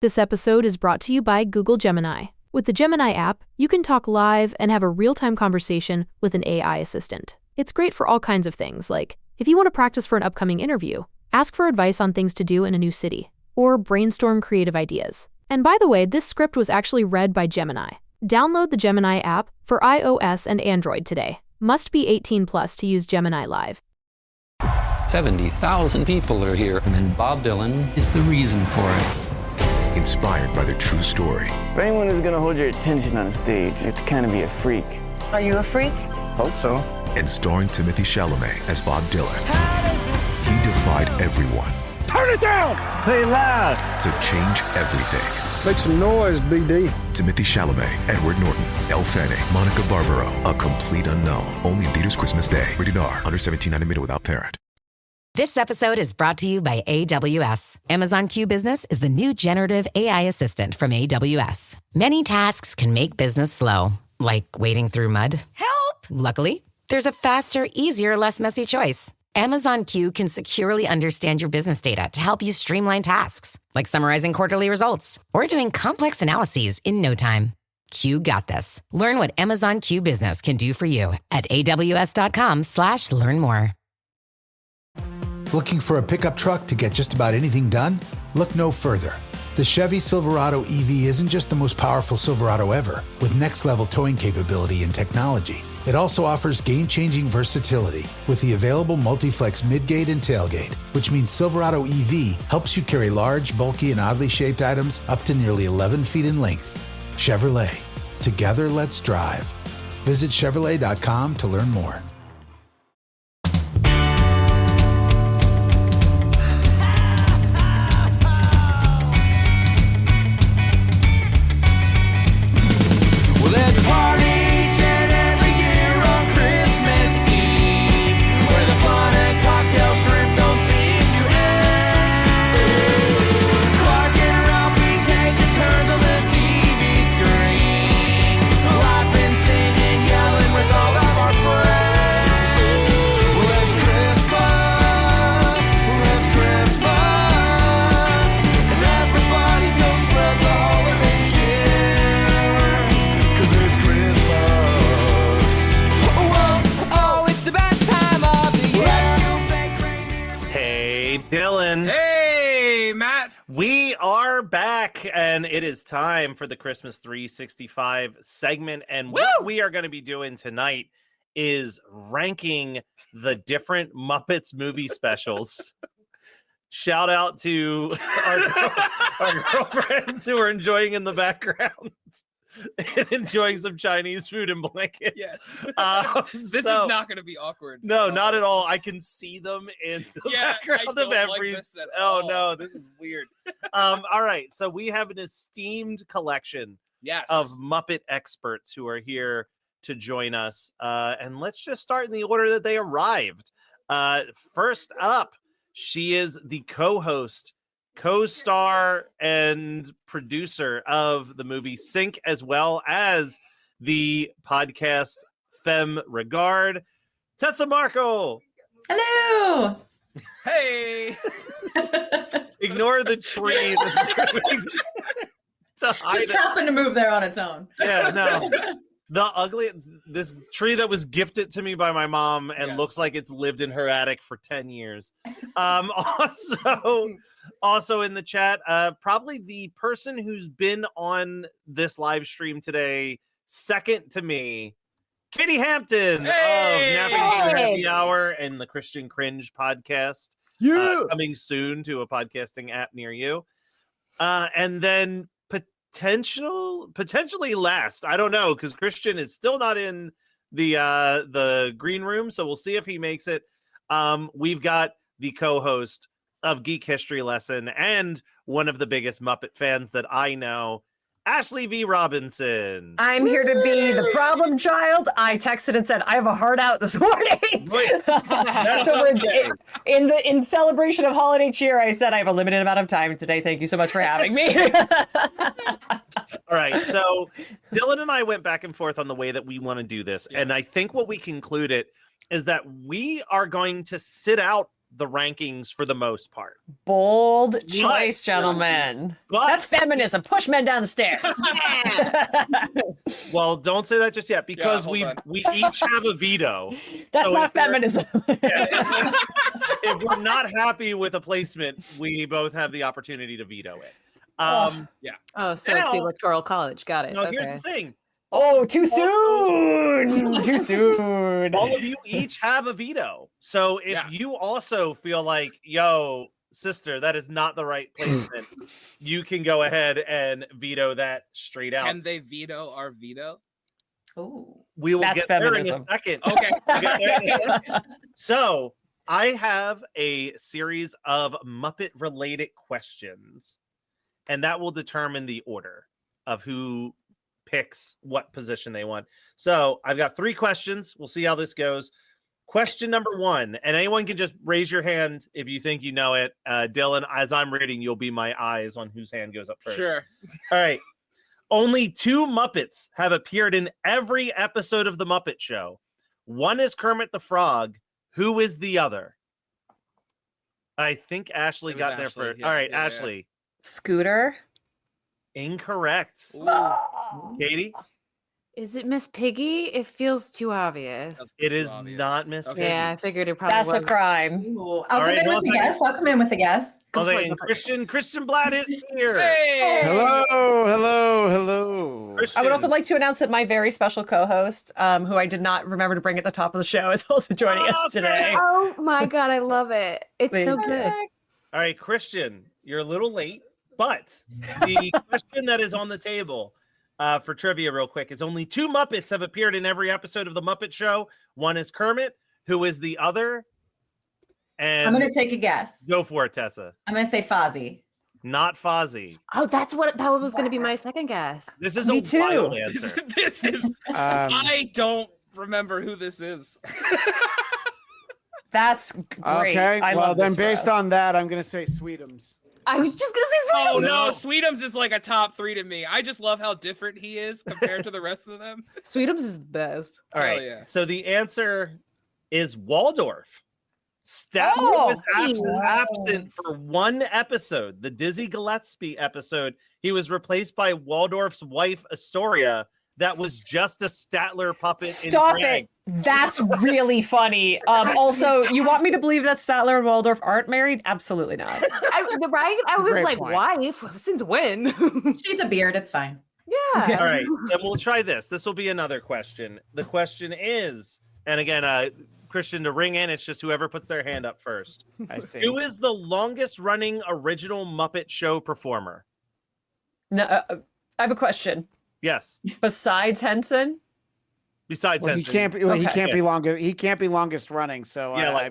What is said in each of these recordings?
This episode is brought to you by Google Gemini. With the Gemini app, you can talk live and have a real-time conversation with an AI assistant. It's great for all kinds of things, like if you want to practice for an upcoming interview, ask for advice on things to do in a new city, or brainstorm creative ideas. And by the way, this script was actually read by Gemini. Download the Gemini app for iOS and Android today. Must be 18 plus to use Gemini Live. 70,000 people are here, and Bob Dylan is the reason for it. Inspired by the true story. For anyone who's gonna hold your attention on a stage, you have to kind of be a freak. Are you a freak? Hope so. And starring Timothée Chalamet as Bob Dylan. He defied everyone. Turn it down! Play loud! To change everything. Make some noise, BD. Timothée Chalamet, Edward Norton, Elle Fanning, Monica Barbaro. A complete unknown. Only in theaters Christmas Day. Rated R. Under 17, not admitted without parent. This episode is brought to you by AWS. Amazon Q Business is the new generative AI assistant from AWS. Many tasks can make business slow, like wading through mud. Help! Luckily, there's a faster, easier, less messy choice. Amazon Q can securely understand your business data to help you streamline tasks, like summarizing quarterly results or doing complex analyses in no time. Q got this. Learn what Amazon Q Business can do for you at aws.com/learn more. Looking for a pickup truck to get just about anything done? Look no further. The Chevy Silverado EV isn't just the most powerful Silverado ever, with next-level towing capability and technology. It also offers game-changing versatility with the available multi-flex midgate and tailgate, which means Silverado EV helps you carry large, bulky, and oddly shaped items up to nearly 11 feet in length. Chevrolet. Together, let's drive. Visit Chevrolet.com to learn more. There's a party each and every year on Christmas Eve, where the fun and cocktail shrimp don't seem to end. Clark and Ralphie taking turns on the TV screen, laughing, singing, yelling with all of our friends. Well, it's Christmas, and everybody's gonna spread the holiday cheer. It's Christmas. Oh, it's the best time of the year. Hey, Dylan. Hey, Matt. We are back, and it is time for the Christmas 365 segment. And what we are going to be doing tonight is ranking the different Muppets movie specials. Shout out to our girlfriends who are enjoying in the background. And enjoying some Chinese food and blankets. Yes. This is so, not going to be awkward. No, not at all. I can see them in the background of every. Like this at oh all. No, this is weird. All right, so we have an esteemed collection of Muppet experts who are here to join us, and let's just start in the order that they arrived. First up, she is the co-star and producer of the movie Sync, as well as the podcast Femme Regard, Tessa Markle. Hello! Hey! Ignore the tree. Just happened to move there on its own. Yeah, no. This tree that was gifted to me by my mom and looks like it's lived in her attic for 10 years. Also in the chat, probably the person who's been on this live stream today, second to me, Katie Hampton of Napping Happy Hour and the Christian Cringe podcast. Coming soon to a podcasting app near you. And then potentially last, I don't know, because Christian is still not in the green room, so we'll see if he makes it. We've got the co-host of Geek History Lesson and one of the biggest Muppet fans that I know, Ashley V. Robinson. I'm here to be the problem child. I texted and said I have a heart out this morning. So we're in celebration of holiday cheer. I said I have a limited amount of time today. Thank you so much for having me. All right, so Dylan and I went back and forth on the way that we want to do this, and I think what we concluded is that we are going to sit out the rankings for the most part. Bold choice, gentlemen. That's feminism. Push men down the stairs. Well, don't say that just yet, because we each have a veto. That's So not if we're- feminism. If we're not happy with a placement, we both have the opportunity to veto it. Yeah. Oh, so it's the Electoral College. Got it. Now, Okay. here's the thing. Oh, too soon. Too soon. All of you each have a veto. So if you also feel like, yo, sister, that is not the right placement, you can go ahead and veto that straight out. Can they veto our veto? Oh, We will That's get there in a feminism. second. Okay. We'll get there in a second. So I have a series of Muppet-related questions, and that will determine the order of who picks what position they want. So I've got 3 questions. We'll see how this goes. Question number 1, and anyone can just raise your hand if you think you know it. Dylan, as I'm reading, you'll be my eyes on whose hand goes up first. Sure. All right. Only 2 Muppets have appeared in every episode of The Muppet Show. One is Kermit the Frog. Who is the other? I think Ashley It was got there Ashley, first. yeah, All right, yeah, yeah. Ashley. Scooter. Incorrect. Katie? Is it Miss Piggy? It feels too obvious. It is not Miss Piggy. Yeah, I figured it probably That's was. a crime. I'll All come right, in no with a second. guess. I'll come in with a guess. Well, then, Christian Bladt is here. Hey! Hello. I would also like to announce that my very special co-host, who I did not remember to bring at the top of the show, is also joining us today. Oh my god, I love it. It's so Thank good. All right, Christian, you're a little late, but the question that is on the table for trivia real quick is only 2 Muppets have appeared in every episode of The Muppet Show. One is Kermit. Who is the other? And I'm going to take a guess. Go for it, Tessa. I'm going to say Fozzie. Not Fozzie. Oh, that was going to be my second guess. This is Me a too. wild answer. This is. I don't remember who this is. That's great. Okay. I Well, love then this for based us. on that, I'm going to say Sweetums. I was just going to say Oh Sweetums. no, Sweetums is like a top 3 to me. I just love how different he is compared to the rest of them. Sweetums is the best. All right. Hell yeah. So the answer is Waldorf. Statler Oh, was absent for 1 episode, the Dizzy Gillespie episode. He was replaced by Waldorf's wife, Astoria. That was just a Statler puppet. Stop in drag. it. That's really funny. Also, you want me to believe that Statler and Waldorf aren't married? Absolutely not. Right? I was Great like, point. wife? Since when? She's a beard. It's fine. Yeah. All right, then we'll try this. This will be another question. The question is, and again, Christian, to ring in, it's just whoever puts their hand up first. I see. Who is the longest running original Muppet Show performer? No, I have a question. Yes. Besides Henson, Besides Well, he Henson. can't be. Well, he Okay. can't be longer. He can't be longest running. So Yeah,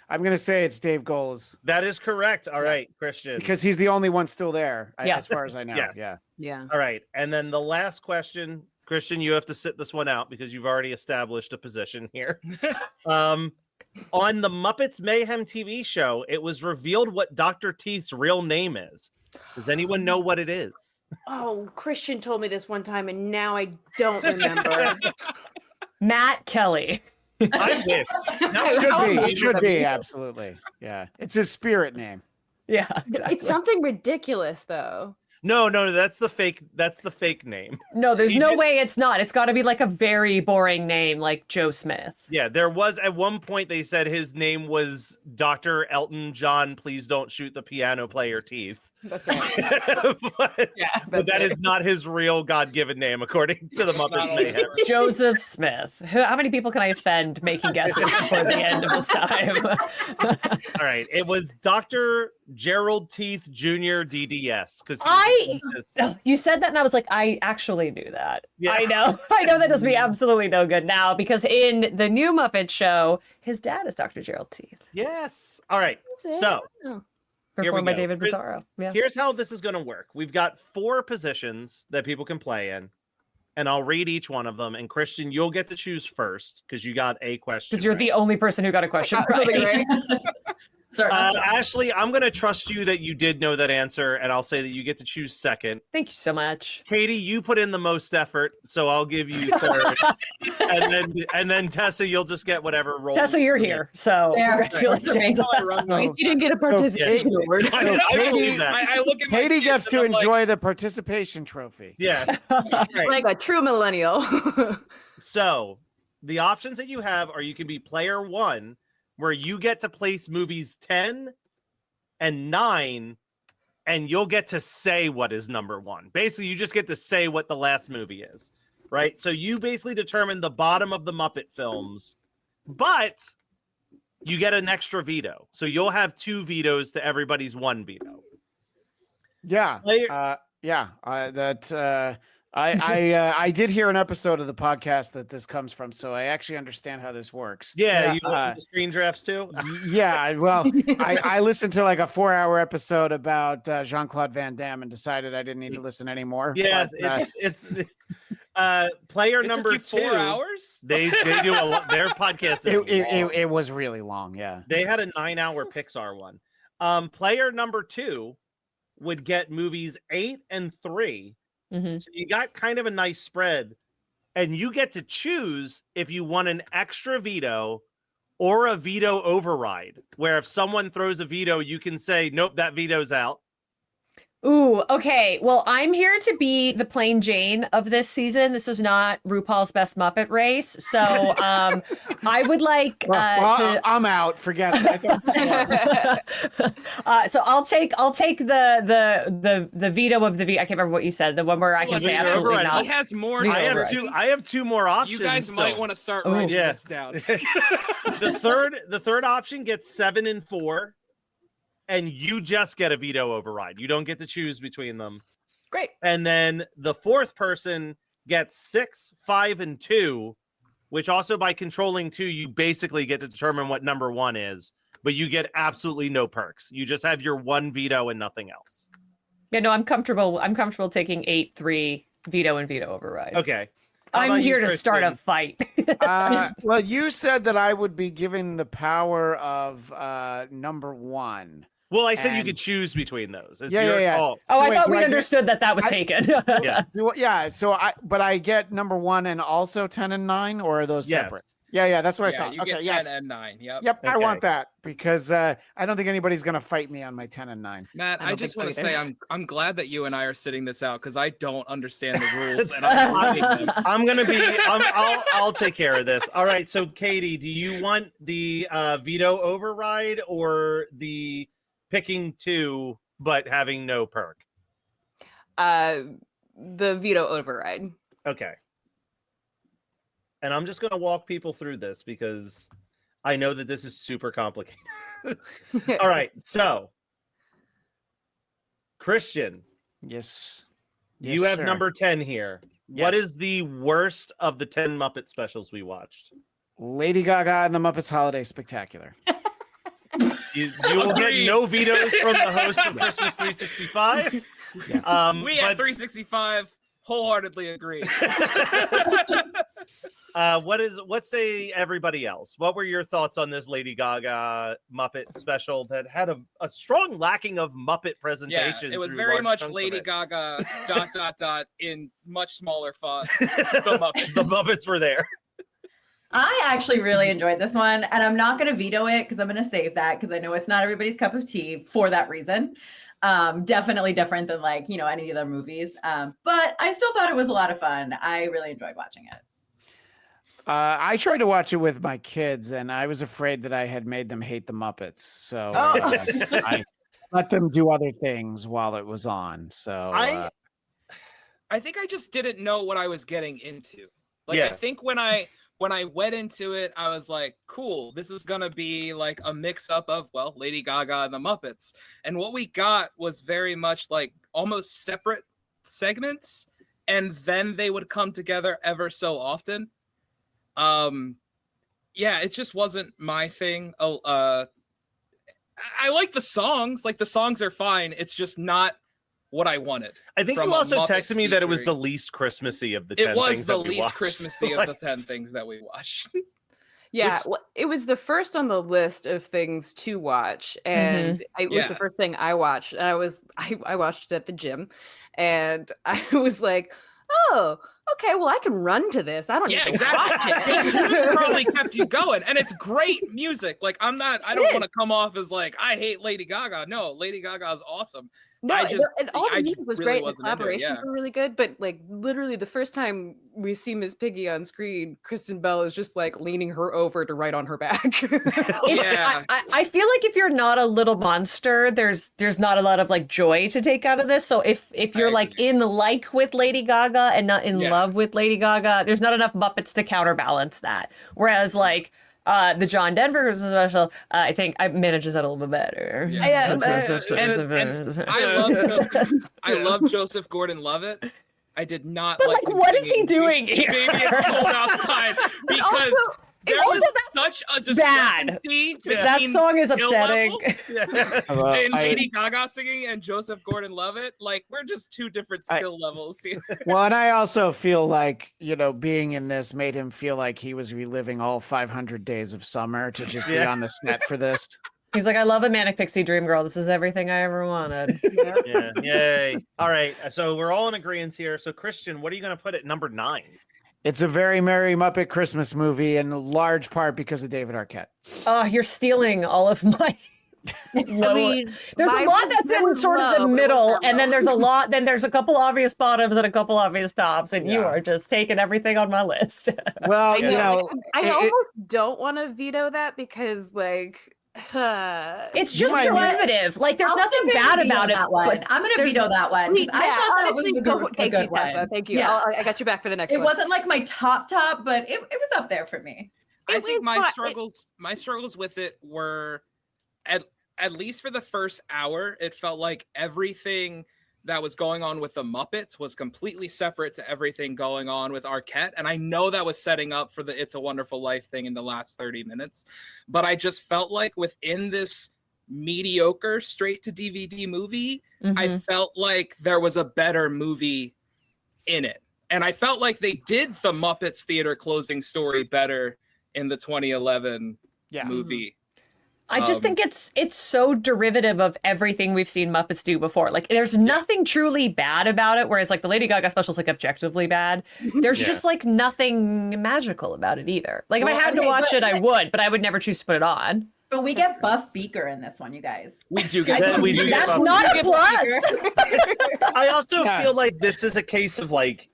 I'm gonna say it's Dave Goles That is correct. All right, Christian. because he's the only one still there, Yeah. as far as I know. Yes. Yeah. Yeah. All right, and then the last question, Christian, you have to sit this one out because you've already established a position here. On the Muppets Mayhem TV show, it was revealed what Dr. Teeth's real name is. Does anyone know what it is? Oh, Christian told me this one time, and now I don't remember. Matt Kelly. I wish. Should be absolutely. Yeah, it's his spirit name. Yeah, exactly. It's something ridiculous, though. No, that's the fake. That's the fake name. No, there's He no did- way it's not. It's got to be like a very boring name, like Joe Smith. Yeah, there was at one point they said his name was Dr. Elton John. Please don't shoot the piano player Teeth. That's right. but, Yeah, but that is not his real God-given name, according to the Muppets Mayhem. Joseph Smith. How many people can I offend making guesses before the end of this time? All right, it was Dr. Gerald Teeth Jr. DDS because You said that and I was like, I actually knew that. Yeah. I know that does me absolutely no good now because in the new Muppet Show, his dad is Dr. Gerald Teeth. Yes. All right. So here we Performed by go. David Bizarro. Yeah. Here's how this is going to work. We've got 4 positions that people can play in, and I'll read each one of them. And Christian, you'll get to choose first because you got a question. Because you're the only person who got a question right. Ashley, I'm going to trust you that you did know that answer, and I'll say that you get to choose second. Thank you so much. Katie, you put in the most effort, so I'll give you third. and then Tessa, you'll just get whatever role. Tessa, you're here, so congratulations. You didn't get a participation award. I look at Katie gets to enjoy the participation trophy. Yeah. Like a true millennial. So the options that you have are you can be player 1, where you get to place movies 10 and 9, and you'll get to say what is number 1. Basically, you just get to say what the last movie is, right? So you basically determine the bottom of the Muppet films, but you get an extra veto. So you'll have 2 vetoes to everybody's 1 veto. Yeah. I did hear an episode of the podcast that this comes from, so I actually understand how this works. Yeah, you listen to screen drafts too? Yeah, well, I listened to like a 4-hour episode about Jean-Claude Van Damme and decided I didn't need to listen anymore. Yeah, but, it's player number 2. 4 hours? They do a lot. Their podcast is it was really long. Yeah, they had a 9-hour Pixar one. Player number 2 would get movies 8 and 3. Mm-hmm. So you got kind of a nice spread, and you get to choose if you want an extra veto or a veto override, where if someone throws a veto, you can say, nope, that veto's out. Ooh, okay. Well, I'm here to be the plain Jane of this season. This is not RuPaul's Best Muppet Race. So I would like I'm out. Forget it. I thought this was. So I'll take the veto of the veto. I can't remember what you said. The one where I can say absolutely not. He has more. I have 2 more options. You guys might want to start writing this down. The third option gets 7 and 4. And you just get a veto override. You don't get to choose between them. Great. And then the 4th person gets 6, 5, and 2, which also by controlling 2, you basically get to determine what number 1 is, but you get absolutely no perks. You just have your 1 veto and nothing else. Yeah, no, I'm comfortable. I'm comfortable taking 8, 3 veto and veto override. Okay. I'm here to start a fight. Well, you said that I would be given the power of number 1. Well, I said you could choose between those. It's yeah. Oh, I thought we understood that was taken. Yeah. So I get number 1 and also 10 and 9, or are those separate? Yeah. That's what I thought. You get 10 and 9. Yep. Yep. Okay. I want that because I don't think anybody's gonna fight me on my 10 and 9. Matt, I just want to say I'm glad that you and I are sitting this out because I don't understand the rules and I'll take care of this. All right. So Katie, do you want the veto override or the picking 2 but having no perk? The veto override. Okay. And I'm just going to walk people through this because I know that this is super complicated. All right. So, Christian. Yes. You have number 10 here. Yes. What is the worst of the 10 Muppet specials we watched? Lady Gaga and the Muppets Holiday Spectacular. You will get no vetoes from the host of Christmas 365. Yeah. We at 365 wholeheartedly agree. What say everybody else? What were your thoughts on this Lady Gaga Muppet special that had a strong lacking of Muppet presentation? Yeah, it was very much Lady Gaga ... in much smaller font. The Muppets were there. I actually really enjoyed this one, and I'm not going to veto it because I'm going to save that because I know it's not everybody's cup of tea for that reason. Definitely different than any other movies. But I still thought it was a lot of fun. I really enjoyed watching it. I tried to watch it with my kids, and I was afraid that I had made them hate the Muppets. So I let them do other things while it was on. So I think I just didn't know what I was getting into. I think when I went into it, I was like, cool, this is going to be like a mix up of, Lady Gaga and the Muppets. And what we got was very much like almost separate segments. And then they would come together ever so often. It just wasn't my thing. I like the songs. Like the songs are fine. It's just not what I wanted. I think you also texted me that it was the least Christmassy of the 10 things that we watched. It was the least Christmassy of the 10 things that we watched. Yeah, well, it was the first on the list of things to watch, and it was the first thing I watched. And I watched it at the gym, and I was like, oh, okay, well, I can run to this. I don't need to watch it. It probably kept you going, and it's great music. Like I don't want to come off as like I hate Lady Gaga. No, Lady Gaga is awesome. No, and all the music was great. The collaborations were really good, but like literally the first time we see Miss Piggy on screen, Kristen Bell is just like leaning her over to write on her back. I feel like if you're not a little monster, there's not a lot of like joy to take out of this. So if you're like in like with Lady Gaga and not in love with Lady Gaga, there's not enough Muppets to counterbalance that. Whereas like the John Denver special, I think manages that a little bit better. I love Joseph Gordon-Levitt. I did not. But like what is he doing here? Maybe it's cold outside because there was such a discrepancy between that song is skill upsetting. level and Lady Gaga singing and Joseph Gordon-Levitt, like we're just two different skill levels here. Well, and I also feel like, being in this made him feel like he was reliving all 500 days of summer to just be on the set for this. He's like, I love a Manic Pixie Dream Girl. This is everything I ever wanted. Yeah. Yay. All right. So we're all in agreement here. So Christian, what are you going to put at number 9? It's a very Merry Muppet Christmas movie, in large part because of David Arquette. Oh, you're stealing all of my. There's a lot that's in sort of the middle, and then there's a couple obvious bottoms and a couple obvious tops, and you are just taking everything on my list. Well, I almost don't want to veto that because like. It's just derivative. Like there's nothing bad about it. But I'm going to veto that one. I thought that was a good one. Tessa. Thank you. Yeah. I got you back for the next one. It wasn't like my top, but it was up there for me. I think my struggles with it were at least for the first hour, it felt like everything that was going on with the Muppets was completely separate to everything going on with Arquette. And I know that was setting up for the It's a Wonderful Life thing in the last 30 minutes. But I just felt like within this mediocre straight to DVD movie, I felt like there was a better movie in it. And I felt like they did the Muppets theater closing story better in the 2011 movie. I just think it's so derivative of everything we've seen Muppets do before. Like, there's nothing truly bad about it, whereas like the Lady Gaga special is like objectively bad. There's just like nothing magical about it either. Like if I had to watch it, I would, but I would never choose to put it on. But we get Buff Beaker in this one, you guys. We do get that. That's not a plus. I also feel like this is a case of like,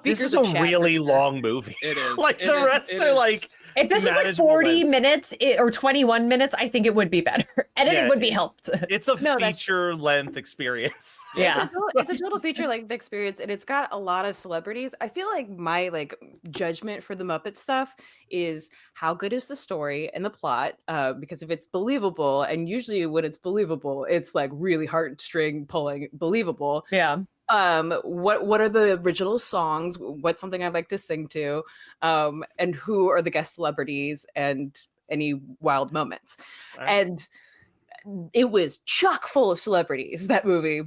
this is a really long movie. It is. Like the rest are like. If this was like 40 minutes or 21 minutes, I think it would be better. Editing would be helped. It's a feature-length experience. Yeah. It's a total feature-length experience, and it's got a lot of celebrities. I feel like my judgment for the Muppet stuff is how good is the story and the plot, because if it's believable, and usually when it's believable, it's like really heartstring pulling believable. Yeah. What are the original songs? What's something I'd like to sing to? And who are the guest celebrities and any wild moments? Right. And it was chock full of celebrities, that movie.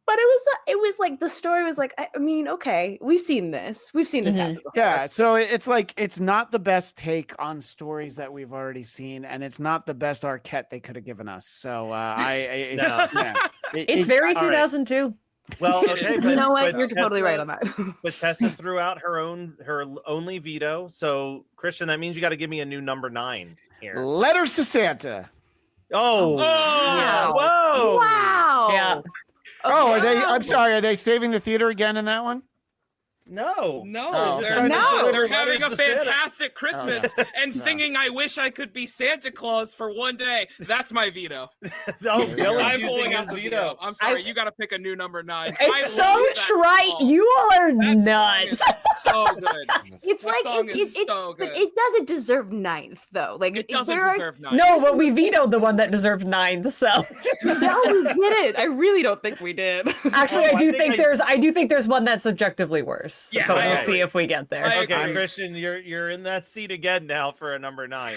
But it was like the story was like, I mean, okay, we've seen this happen before. Yeah, so it's like it's not the best take on stories that we've already seen, and it's not the best Arquette they could have given us. So it's very 2002. Right. Well, okay, you know what? You're totally right on that. But Tessa threw out her only veto. So Christian, that means you got to give me a new number 9 here. Letters to Santa. Oh, wow. Whoa! Wow! Yeah. Okay. Oh, are they? I'm sorry. Are they saving the theater again in that one? No, they're having a fantastic Christmas and singing "I Wish I Could Be Santa Claus" for one day. That's my veto. I'm pulling out veto. I'm sorry, you got to pick a new number 9. It's so trite. You all are nuts. So good. It's like so good. But it doesn't deserve 9th though. Like it doesn't deserve 9th. No, but we vetoed the one that deserved 9th. So no, we didn't. I really don't think we did. Actually, I do think there's one that's subjectively worse. Yeah, but we'll see if we get there. Okay, Christian, you're in that seat again now for a number 9.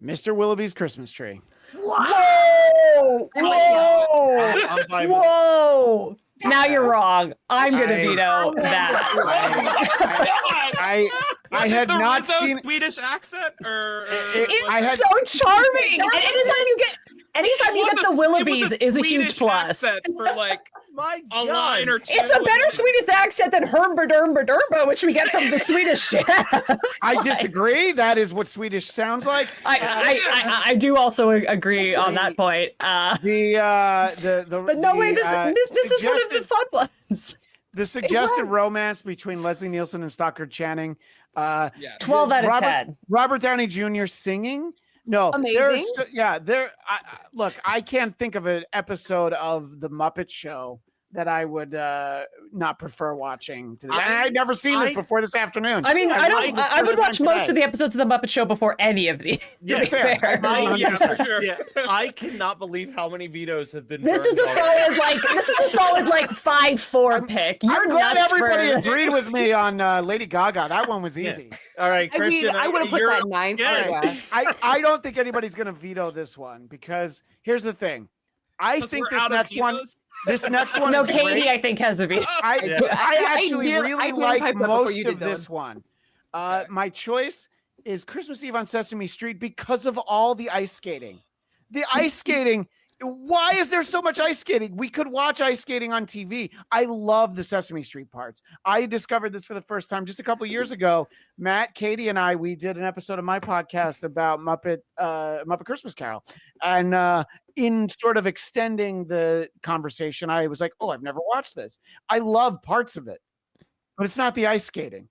Mr. Willoughby's Christmas Tree. Whoa! I'm fine with it. Whoa! Now you're wrong. I'm gonna veto that. I had the not Rizzo seen Swedish accent, or It's so charming. And anytime you get the Willoughbys is a huge plus. For like a line or two. It's a better Swedish accent than Hermberdurmberdurba, which we get from the Swedish chef. I disagree. That is what Swedish sounds like. I do also agree on that point. But no way, this is one of the fun ones. The suggested romance between Leslie Nielsen and Stockard Channing. 12 out of 10. Robert Downey Jr. singing. No, Amazing. Look, I can't think of an episode of the Muppet Show that I would not prefer watching. I've never seen this before this afternoon. I mean, I would watch most of the episodes of the Muppet Show before any of these. Yeah, fair. For sure. Yeah, I cannot believe how many vetoes have been. This is the solid 5-4 pick. I'm glad everybody agreed with me on Lady Gaga. That one was easy. Yeah. All right, Christian, I would have put that 9. Yeah. I don't think anybody's going to veto this one because here's the thing. I think this next one. This next one. No, is Katie, great. I think has a veto. I actually really like most of this one. My choice is Christmas Eve on Sesame Street because of all the ice skating. The ice skating. Why is there so much ice skating? We could watch ice skating on TV. I love the Sesame Street parts. I discovered this for the first time just a couple years ago. Matt, Katie, and we did an episode of my podcast about Muppet Christmas Carol. And in sort of extending the conversation, I was like, oh, I've never watched this. I love parts of it, but it's not the ice skating.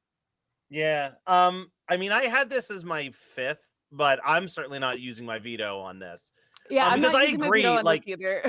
Yeah. I mean, I had this as my 5th, but I'm certainly not using my veto on this. Yeah, because I agree. Like, either.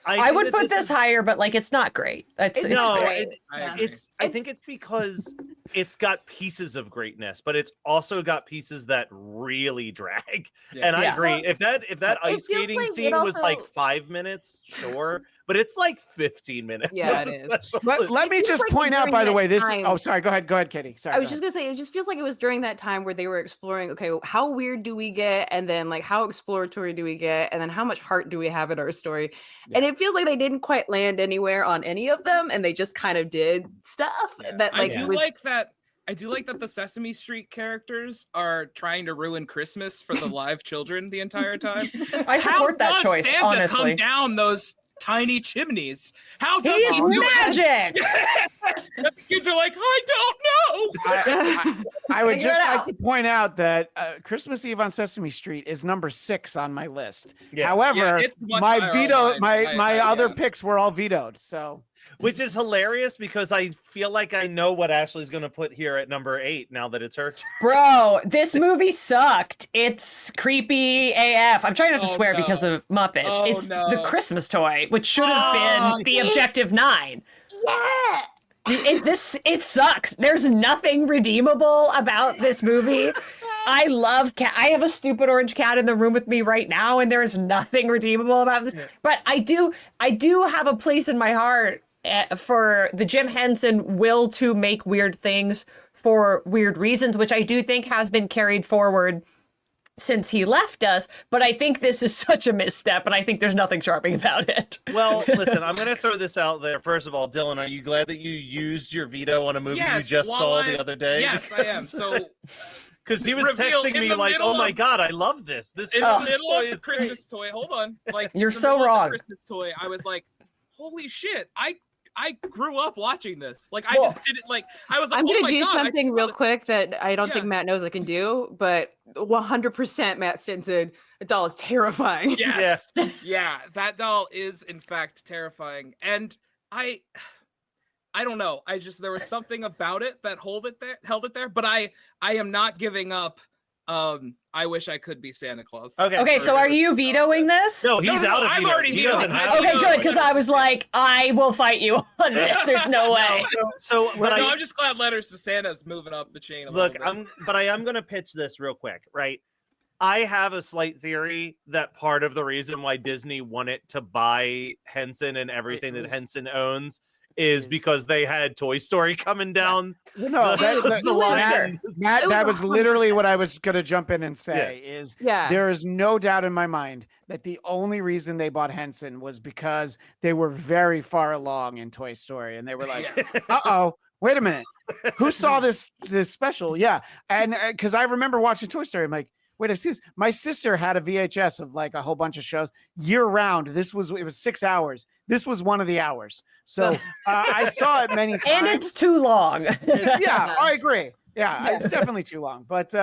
I would put this higher, but like it's not great. It's fair. I think it's because it's got pieces of greatness, but it's also got pieces that really drag. Yeah. And I agree. If that ice skating like scene was like 5 minutes, sure, but it's like 15 minutes. Yeah, it is. Let me just point out, by the way, this. Oh, sorry. Go ahead, Katie. Sorry. I was just gonna say, it just feels like it was during that time where they were exploring. Okay, how weird do we get, and then like how exploratory do we get, and then how much heart do we have in our story? And it feels like they didn't quite land anywhere on any of them, and they just kind of did stuff that like. I do like that the Sesame Street characters are trying to ruin Christmas for the live children the entire time. I support that choice, Santa honestly. Come down those tiny chimneys. How does he is magic? The kids are like, I don't know. I would just like to point out that Christmas Eve on Sesame Street is number 6 on my list. Yeah. However, it's much my higher veto, on mine. my other picks were all vetoed. So, which is hilarious because I feel like I know what Ashley's going to put here at number 8 now that it's her turn. Bro, this movie sucked. It's creepy AF. I'm trying not to swear because of Muppets. It's the Christmas toy, which should have been the objective 9. Yeah. It sucks. There's nothing redeemable about this movie. I love cat. I have a stupid orange cat in the room with me right now, and there is nothing redeemable about this. But I do have a place in my heart for the Jim Henson will to make weird things for weird reasons, which I do think has been carried forward since he left us. But I think this is such a misstep, and I think there's nothing charming about it. Well, listen, I'm going to throw this out there. First of all, Dylan, are you glad that you used your veto on a movie you just saw the other day? Yes, I am. So... Because he was texting me like, "Oh my god, I love this! This in the middle of the Christmas toy." Hold on, like you're so wrong. Christmas toy. I was like, "Holy shit! I grew up watching this. Like, I just didn't like. I was like, I'm gonna oh my do God, something real quick that I don't think Matt knows I can do, but 100% Matt Stinson. The doll is terrifying. Yes, yeah, that doll is in fact terrifying, and I don't know. There was something about it that held it there, but I am not giving up. I wish I could be Santa Claus. Okay. So are you vetoing this? No, he's out of I've veto. already vetoed. Okay, good, because I was like, I will fight you on this. There's no way. I'm just glad Letters to Santa's moving up the chain. I am going to pitch this real quick, right? I have a slight theory that part of the reason why Disney wanted to buy Henson and everything that Henson owns is because they had Toy Story coming down. No, the line. Matt, that was literally what I was going to jump in and say is there is no doubt in my mind that the only reason they bought Henson was because they were very far along in Toy Story. And they were like, wait a minute. Who saw this special? Yeah. And because I remember watching Toy Story, I'm like, wait, I see this. My sister had a VHS of like a whole bunch of shows year round. It was 6 hours. This was one of the hours. So I saw it many times. And it's too long. Yeah, I agree. Yeah, it's definitely too long. But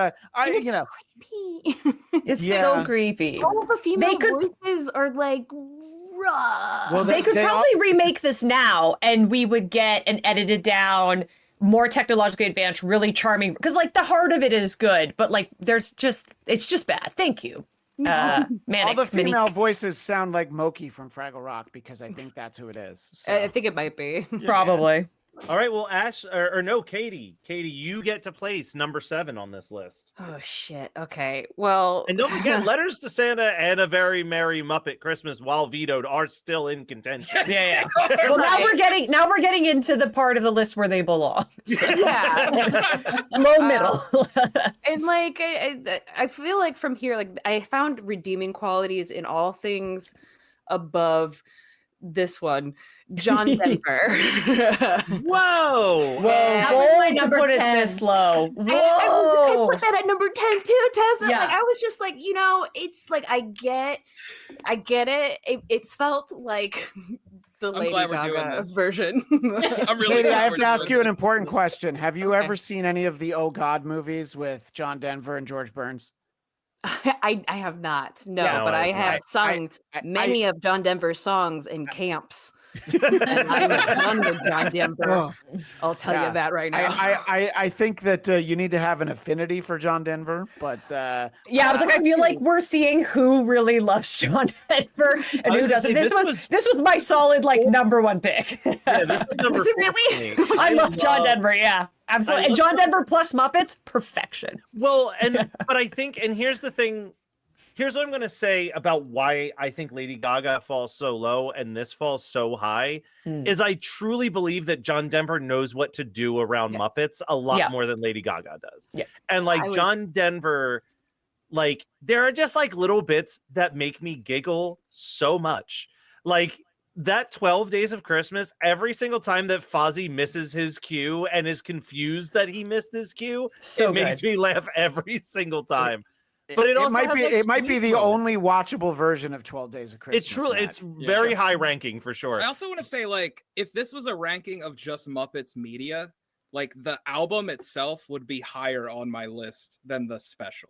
it's so creepy. All the female voices are like rough. Well, they could probably remake this now, and we would get an edited down, more technologically advanced, really charming. Because like the heart of it is good, but like it's just bad. Thank you. Manic, all the female voices sound like Moki from Fraggle Rock because I think that's who it is. So. I think it might be. Probably. All right, well, Ash, or no, Katie, you get to place number 7 on this list. Oh shit. Okay. Well, and don't forget, Letters to Santa and A Very Merry Muppet Christmas, while vetoed, are still in contention. Yeah. Well, now we're getting into the part of the list where they belong. So. Yeah. Low middle. And like, I feel like from here, like I found redeeming qualities in all things above this one. John Denver. Whoa! Bold to put it this low. Whoa! I put that at number 10 too, Tessa. Yeah. Like I was just like, it's like I get it. It felt like the Lady Gaga version. I'm really Katie, I have to ask you an important question. Have you ever seen any of the Oh God movies with John Denver and George Burns? I have not, but I have sung many of John Denver's songs in camps. And I'm done with John Denver. I'll tell you that right now. I think that you need to have an affinity for John Denver, but I was like, I feel like we're seeing who really loves John Denver and who doesn't. This was my solid number 1 pick. Yeah, this was number 4. Really? I love John Denver. Yeah. Absolutely. And John Denver plus Muppets, perfection. Well, but I think, and here's the thing, here's what I'm going to say about why I think Lady Gaga falls so low and this falls so high, is I truly believe that John Denver knows what to do around Muppets a lot more than Lady Gaga does. Yeah. And John Denver, there are just little bits that make me giggle so much. That 12 Days of Christmas, every single time that Fozzie misses his cue and is confused that he missed his cue, makes me laugh every single time. But it might be the only watchable version of 12 Days of Christmas. It's truly, it's very high ranking for sure. I also want to say, if this was a ranking of just Muppets media, the album itself would be higher on my list than the special.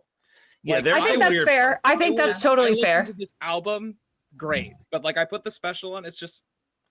Yeah, I think that's fair. I think that's totally fair. This album, great, but I put the special on. It's just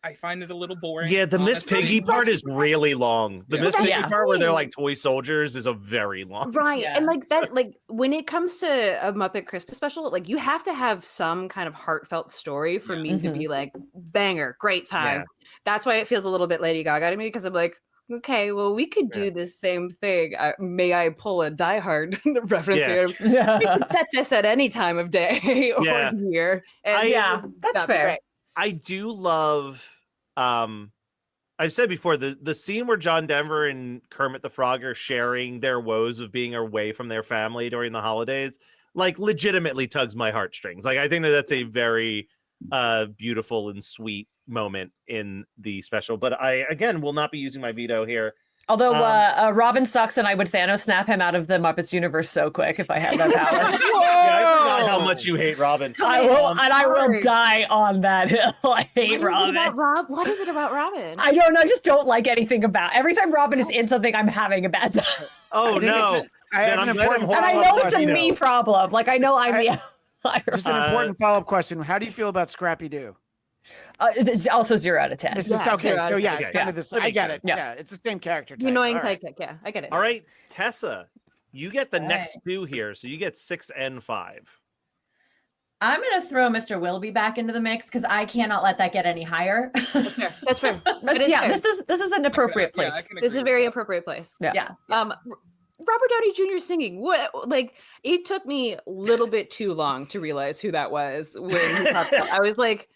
I find it a little boring. Yeah, the Miss Piggy part is really long. The Miss Piggy part where they're toy soldiers is a very long. Right, yeah. And that, when it comes to a Muppet Christmas special, you have to have some kind of heartfelt story for me to be banger, great time. Yeah. That's why it feels a little bit Lady Gaga to me, because I'm like, okay, well, we could do this same thing. May I pull a Die Hard reference here? We could set this at any time of day or year. And that's fair. Great. I do love, I've said before, the scene where John Denver and Kermit the Frog are sharing their woes of being away from their family during the holidays, legitimately tugs my heartstrings. I think that's a very beautiful and sweet moment in the special. But I, again, will not be using my veto here. Although Robin sucks, and I would Thanos snap him out of the Muppets universe so quick if I had that power. I forgot how much you hate Robin. I will die on that hill. I hate Robin. What is it about Robin? I don't know. I just don't like anything about. Every time Robin is in something, I'm having a bad time. Oh no! And I know it's a me problem. I know I'm the. Just an important follow-up question: how do you feel about Scrappy Doo? It's also 0 out of 10. This is okay. So it's kind of this. I get it. Yeah, it's the same character type. Annoying type. Yeah, I get it. All right, Tessa, you get the next 2 here, so you get 6 and 5. I'm gonna throw Mr. Willoughby back into the mix because I cannot let that get any higher. That's fair. That's fair. Fair. This is an appropriate place. This is a very appropriate place. Yeah. Robert Downey Jr. singing. What? It took me a little bit too long to realize who that was when he popped up. I was like,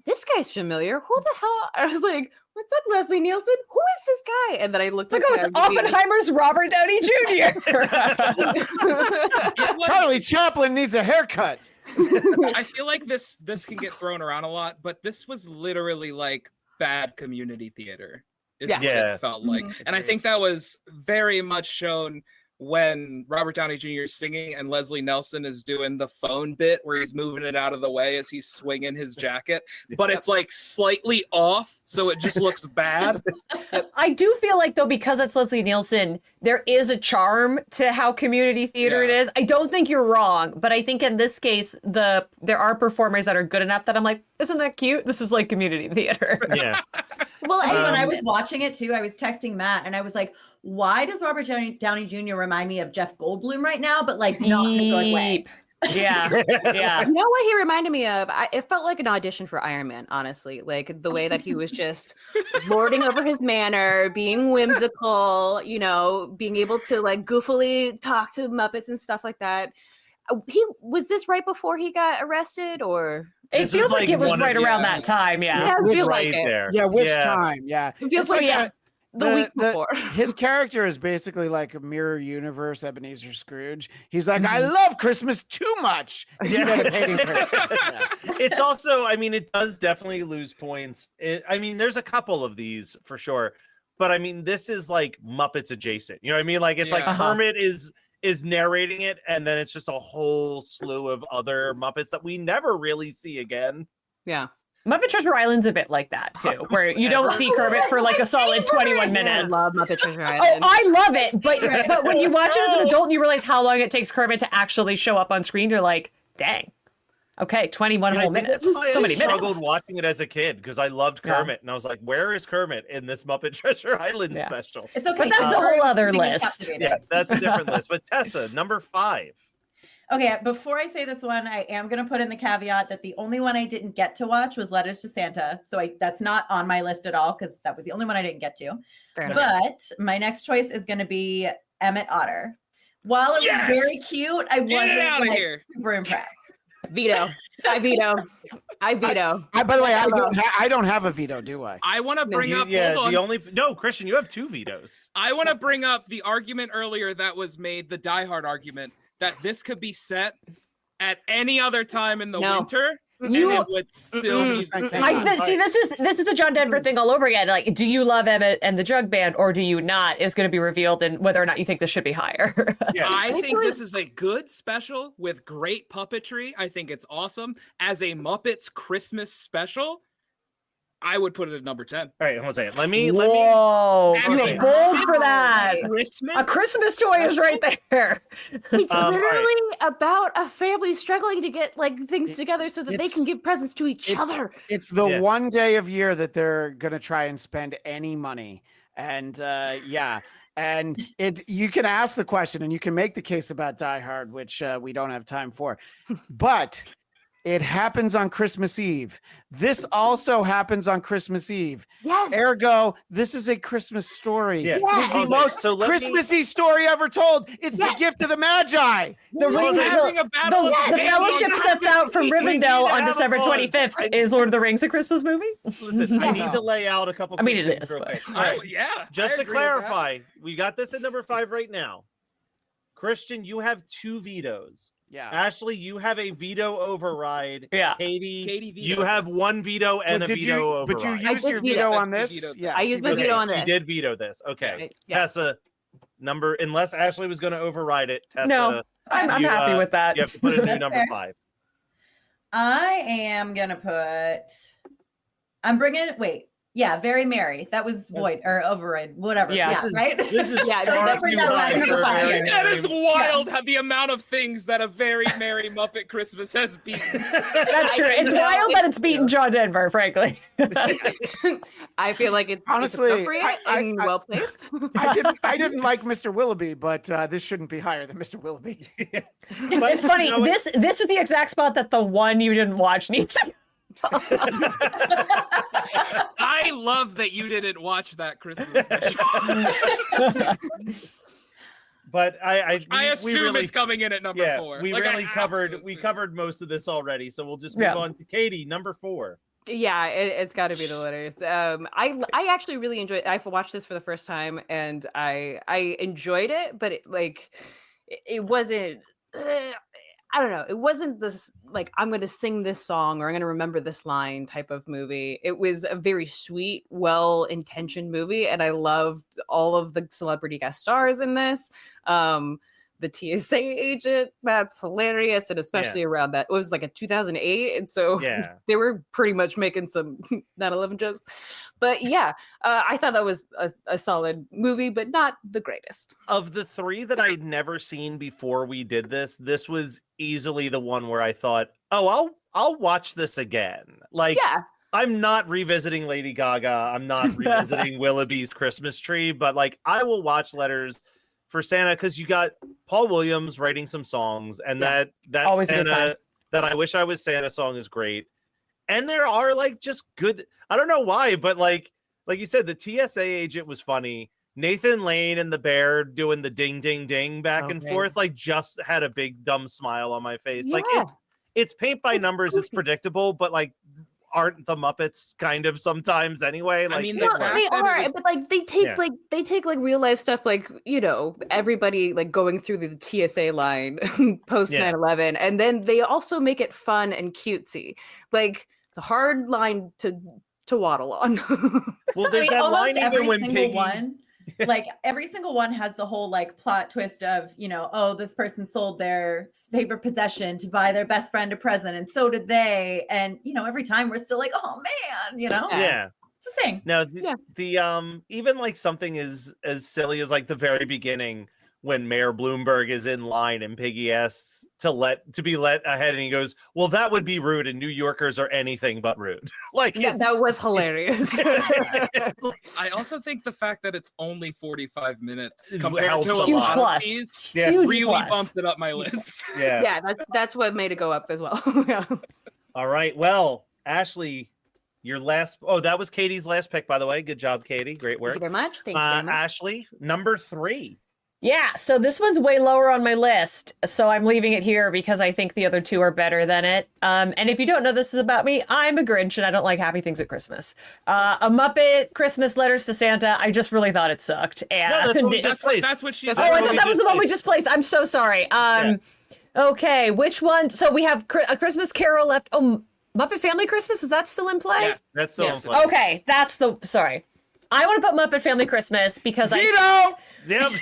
this guy's familiar. Who the hell? I was like, what's up, Leslie Nielsen? Who is this guy? And then I looked like, oh, it's Oppenheimer's Robert Downey Jr. Charlie Chaplin needs a haircut. I feel like this can get thrown around a lot, but this was literally like bad community theater. Is what it felt like. And I think that was very much shown when Robert Downey Jr. is singing and Leslie Nielsen is doing the phone bit where he's moving it out of the way as he's swinging his jacket, but it's like slightly off, so it just looks bad. I do feel like, though, because it's Leslie Nielsen, there is a charm to how community theater it is. I don't think you're wrong, but I think in this case, there are performers that are good enough that I'm like, isn't that cute? This is like community theater. Yeah. Well, and when I was watching it too, I was texting Matt and I was like, why does Robert Downey Jr. remind me of Jeff Goldblum right now? But like not in a good way. Yeah. Yeah. You know what he reminded me of? It felt like an audition for Iron Man, honestly. Like the way that he was just lording over his manner, being whimsical, you know, being able to like goofily talk to Muppets and stuff like that. Was this right before he got arrested, or? It feels like it was right around that time. Yeah. I feel right like it. there. Yeah, which time? Yeah. It feels like the week before. His character is basically like a mirror universe Ebenezer Scrooge. He's like, I love Christmas too much instead of hating Christmas. It's also, I mean, it does definitely lose points. I mean, there's a couple of these for sure, but I mean, this is like Muppets adjacent. You know what I mean? Like it's like Kermit is narrating it, and then it's just a whole slew of other Muppets that we never really see again. Yeah. Muppet Treasure Island's a bit like that too, where you don't see Kermit for like a solid 21 minutes. I love Muppet Treasure Island. Oh, I love it, but when you watch it as an adult and you realize how long it takes Kermit to actually show up on screen, you're like, dang. Okay, 21 whole minutes. So many minutes. I struggled watching it as a kid because I loved Kermit, and I was like, "Where is Kermit in this Muppet Treasure Island special?" It's okay, but that's a whole other list. Yeah, that's a different list. But Tessa, number 5. Okay, before I say this one, I am going to put in the caveat that the only one I didn't get to watch was Letters to Santa. So that's not on my list at all because that was the only one I didn't get to. But my next choice is going to be Emmett Otter. While it was very cute, I wasn't super impressed. Veto. I veto. I veto. By the way, I don't have a veto, do I? I want to bring up. Hold on. No, Christian, you have 2 vetoes. I want to bring up the argument earlier that was made, the Die Hard argument, that this could be set at any other time in the winter. And it would still be see, this is the John Denver thing all over again. Like, do you love Emmett and the Jug Band, or do you not? Is going to be revealed in whether or not you think this should be higher. I think this is a good special with great puppetry. I think it's awesome. As a Muppets Christmas special, I would put it at number 10. All right, hold on a second. Let me. You are bold for that. Christmas? A Christmas toy is right there. It's literally about a family struggling to get like things together so that they can give presents to each other. It's the one day of year that they're gonna try and spend any money, and and you can ask the question and you can make the case about Die Hard, which we don't have time for, but. It happens on Christmas Eve. This also happens on Christmas Eve. Yes. Ergo, this is a Christmas story. Yeah. It's the most Christmassy story ever told. It's the gift of the Magi. The Fellowship sets out from Rivendell on December 25th. Is Lord of the Rings a Christmas movie? Listen, I need to lay out a couple. It is. All right. Just to clarify, we got this at number 5 right now. Christian, you have 2 vetoes. Yeah. Ashley, you have a veto override. Yeah. Katie you have 1 veto and a veto override. But you used your veto on this? Yeah. I used my veto on this. You did veto this. Okay. Tessa, unless Ashley was going to override it, Tessa. No, I'm happy with that. You have to put a new number 5. I am going to Very Merry. That was void or override, whatever. Right? This is that is wild. The amount of things that a Very Merry Muppet Christmas has beaten. That's true. It's wild that it's beaten John Denver, frankly. I feel like it's honestly appropriate and well placed. I didn't like Mr. Willoughby, but this shouldn't be higher than Mr. Willoughby. It's funny. This is the exact spot that the one you didn't watch needs. I love that you didn't watch that Christmas special. But I assume it's coming in at number 4. We covered most of this already, so we'll just move on to Katie, number 4. Yeah, it's got to be the letters. I actually really enjoyed. I've watched this for the first time, and I enjoyed it, but it wasn't. I don't know. It wasn't this like I'm going to sing this song or I'm going to remember this line type of movie. It was a very sweet, well-intentioned movie, and I loved all of the celebrity guest stars in this. The TSA agent, that's hilarious, and especially around that, it was like a 2008, and so they were pretty much making some 9/11 jokes. But yeah, I thought that was a solid movie, but not the greatest. Of the three that I'd never seen before we did this, this was easily the one where I thought, oh, I'll watch this again. Like, I'm not revisiting Lady Gaga, I'm not revisiting Willoughby's Christmas Tree, but like I will watch Letters for Santa because you got Paul Williams writing some songs, and that always Santa, that I Wish I Was Santa song is great. And there are like just good, I don't know why, but like you said, the TSA agent was funny. Nathan Lane and the bear doing the ding ding ding back and forth, like just had a big dumb smile on my face. Like it's paint by numbers, it's predictable, but like aren't the Muppets kind of sometimes anyway? Like, I mean, they are, but like they take like real life stuff, like, you know, everybody like going through the TSA line post 9/11, and then they also make it fun and cutesy. Like it's a hard line to waddle on. Well, there's that line even when Piggy's... like every single one has the whole like plot twist of, you know, oh, this person sold their favorite possession to buy their best friend a present, and so did they. And you know, every time we're still like, oh man, you know, it's a thing. Now the even like something as silly as like the very beginning when Mayor Bloomberg is in line and Piggy asks to be let ahead, and he goes, well, that would be rude, and New Yorkers are anything but rude. Like, that was hilarious. I also think the fact that it's only 45 minutes compared to a huge lot plus. of these Huge really plus. bumped it up my list. Yeah, that's what made it go up as well. All right, well, Ashley, your last, that was Katie's last pick, by the way. Good job, Katie. Great work. Thank you very much. Thank you very much. Ashley, number 3. Yeah, so this one's way lower on my list, so I'm leaving it here because I think the other two are better than it. And if you don't know this is about me, I'm a Grinch and I don't like happy things at Christmas. A Muppet Christmas Letters to Santa, I just really thought it sucked. And that's what she. Oh, I thought that was the one we just placed. I'm so sorry. Okay, which one? So we have A Christmas Carol left. Oh, Muppet Family Christmas, is that still in play? Yeah, that's still in play. Okay, sorry. I want to put Muppet Family Christmas because Veto! Yep.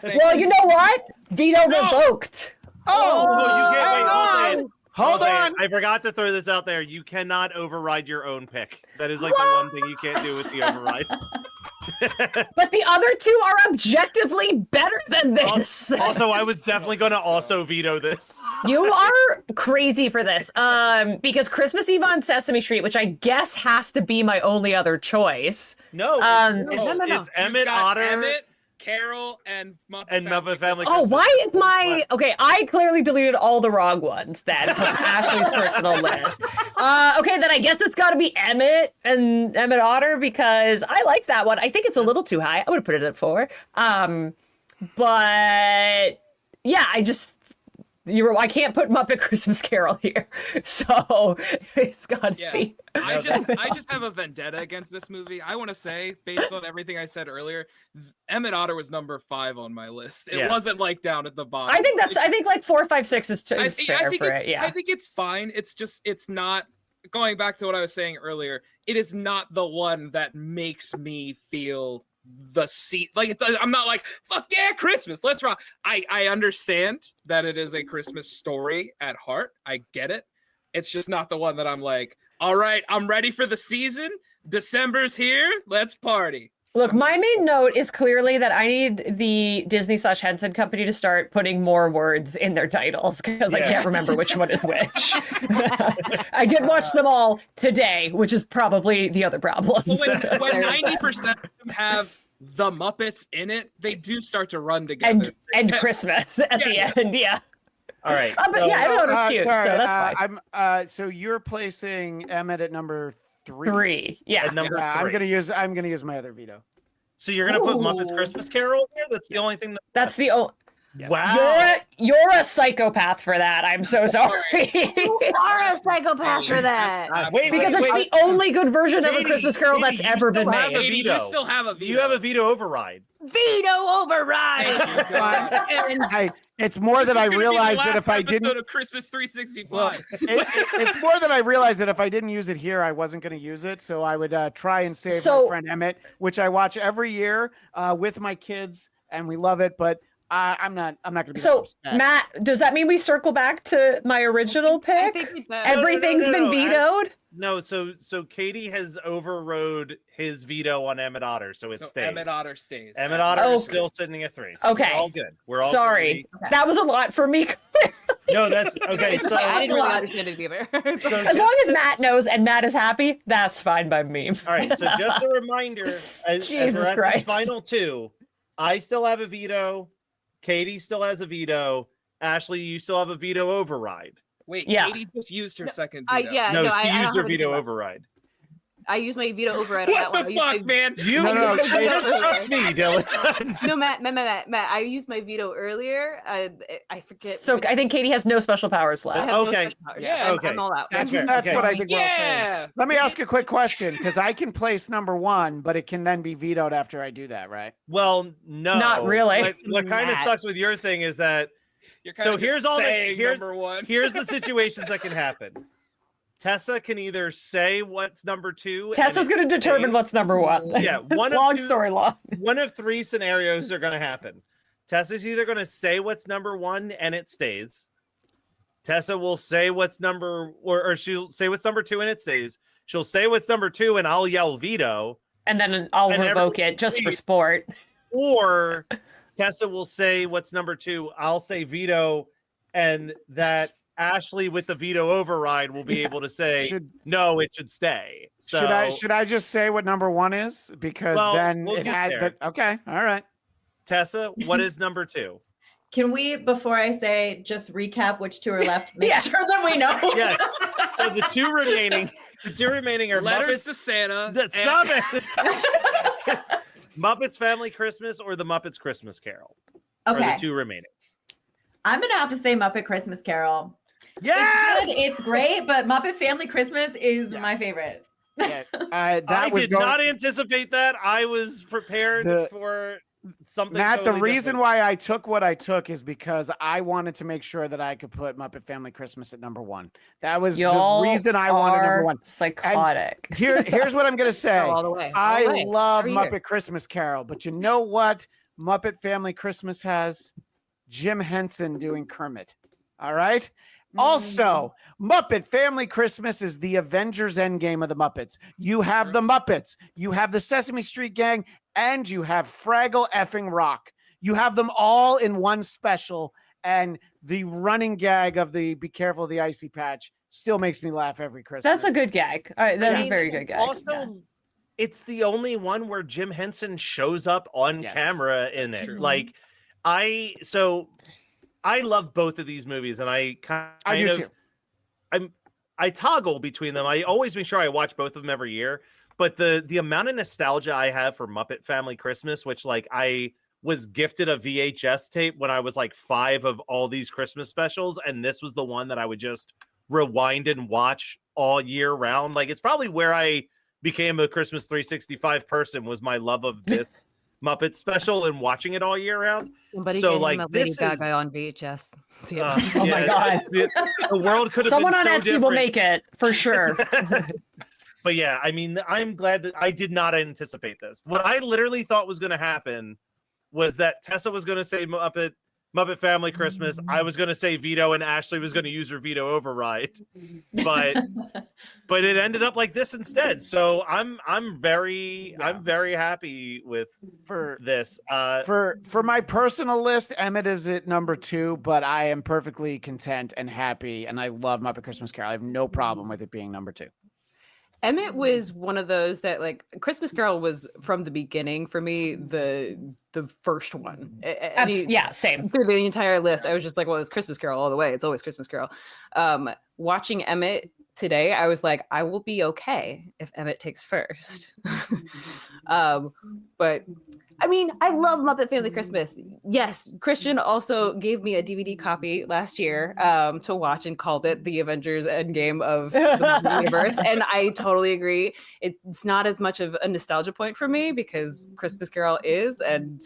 Well, you know what? Veto revoked. You can't wait. Hold on. I forgot to throw this out there. You cannot override your own pick. That is like the one thing you can't do with the override. But the other two are objectively better than this. Also, I was definitely going to also veto this. You are crazy for this. Because Christmas Eve on Sesame Street, which I guess has to be my only other choice. No, it's Emmett Otter. Emmett, Carol, and Muppet Family. Oh, why is my... Okay, I clearly deleted all the wrong ones then from Ashley's personal list. Okay, then I guess it's got to be Emmett and Emmett Otter because I like that one. I think it's a little too high. I would have put it at 4. But yeah, I can't put Muppet Christmas Carol here, so it's got to be. I just have a vendetta against this movie. I want to say, based on everything I said earlier, Emmett Otter was number 5 on my list. It wasn't like down at the bottom. I think like 4, 5, 6 is fair for it. Yeah, I think it's fine. It's not. Going back to what I was saying earlier, it is not the one that makes me feel the seat. Like I'm not like, fuck yeah, Christmas, let's rock. I understand that it is a Christmas story at heart. I get it. It's just not the one that I'm like, all right, I'm ready for the season. December's here. Let's party. Look, my main note is clearly that I need the Disney/Henson Company to start putting more words in their titles because I can't remember which one is which. I did watch them all today, which is probably the other problem. When 90% of them have the Muppets in it, they do start to run together. And Christmas at the end, yeah. All right. But yeah, everyone's cute, so that's fine. So you're placing Emmett at number 3. 3, yeah. At number 3. I'm gonna use my other veto. So you're gonna put Muppets Christmas Carol here? That's the only thing. That's the only. Wow. You're a psychopath for that. I'm so sorry. You are a psychopath for that. Because it's the only good version of A Christmas Carol that's ever been made. You still have a veto. You have a veto override. Veto override. It's more that I realized that if I didn't of Christmas 365. it's more that I realized that if I didn't use it here, I wasn't going to use it. So I would try and save my friend Emmett, which I watch every year with my kids, and we love it. But I'm not going to be so upset. Matt. Does that mean we circle back to my original pick? Everything's been vetoed. No, so Katie has overrode his veto on Emmett Otter, so it stays. Emmett Otter stays. Emmett Otter is still sitting at 3. So okay, we're all good. We're all sorry. That was a lot for me. No, that's okay. So I didn't really understand it either. As long as Matt knows and Matt is happy, that's fine by me. All right. So just a reminder, as we're at these final 2, I still have a veto. Katie still has a veto. Ashley, you still have a veto override. Wait, Katie just used her second veto. She used her veto override. I used my veto override. What the fuck, man? You just trust me, Dylan. No, Matt. I used my veto earlier. I forget. So I think Katie has no special powers left. Okay. Yeah. I'm all out. That's what I think. Yeah. Let me ask a quick question, because I can place number 1, but it can then be vetoed after I do that, right? Well, no, not really. What kind of sucks with your thing is that. So here's the situations that can happen. Tessa can either say what's number 2. Tessa's going to determine what's number 1. Yeah, story long. One of 3 scenarios are going to happen. Tessa's either going to say what's number 1 and it stays. Tessa will say what's number, or she'll say what's number 2 and it stays. She'll say what's number 2 and I'll yell veto, and then I'll revoke it just for sport. Or Tessa will say what's number 2. I'll say veto, and that Ashley with the veto override will be able to say no, it should stay. So should I just say what number 1 is, because then we'll it had okay, all right. Tessa, what is number 2? Can we, before I say, just recap which 2 are left? Make sure that we know. Yes. So the two remaining are Letters Muppets to Santa. Stop it. It's Muppets Family Christmas or the Muppets Christmas Carol. Okay. Are the 2 remaining. I'm gonna have to say Muppet Christmas Carol. Yes! It's great, but Muppet Family Christmas is my favorite. Yeah. I did not anticipate that. I was prepared for something. Matt, totally the reason different. why I took what I took is because I wanted to make sure that I could put Muppet Family Christmas at number 1. That was the reason I wanted number 1. Psychotic. Here's what I'm gonna say. All the way. I love Muppet Christmas Carol, but you know what Muppet Family Christmas has? Jim Henson doing Kermit. All right. Also, Muppet Family Christmas is the Avengers Endgame of the Muppets. You have the Muppets, you have the Sesame Street Gang, and you have Fraggle effing Rock. You have them all in one special, and the running gag of the "Be careful of the icy patch" still makes me laugh every Christmas. That's a good gag. That's a very good gag. Also, it's the only one where Jim Henson shows up on camera in it. True. Like, I love both of these movies, and I toggle between them. I always make sure I watch both of them every year. But the amount of nostalgia I have for Muppet Family Christmas, which like I was gifted a VHS tape when I was like 5 of all these Christmas specials, and this was the one that I would just rewind and watch all year round. Like, it's probably where I became a Christmas 365 person, was my love of this Muppet special and watching it all year round. Somebody so get like him a this Lady is Gaga on VHS. Oh my god, the world could have someone been on so Etsy different. will make it for sure. But yeah, I mean, I'm glad that I did not anticipate this. What I literally thought was going to happen was that Tessa was going to say Muppet Family Christmas. I was going to say veto, and Ashley was going to use her veto override. But it ended up like this instead. So I'm very happy with this. For my personal list, Emmett is at number 2, but I am perfectly content and happy, and I love Muppet Christmas Carol. I have no problem with it being number 2. Emmett was one of those that, like, Christmas Carol was from the beginning for me the first one. Same. Through the entire list, I was just like, well, it's Christmas Carol all the way. It's always Christmas Carol. Watching Emmett today, I was like, I will be okay if Emmett takes first. But I mean, I love Muppet Family Christmas. Yes, Christian also gave me a DVD copy last year to watch and called it the Avengers Endgame of the Muppet universe. And I totally agree. It's not as much of a nostalgia point for me because Christmas Carol is. And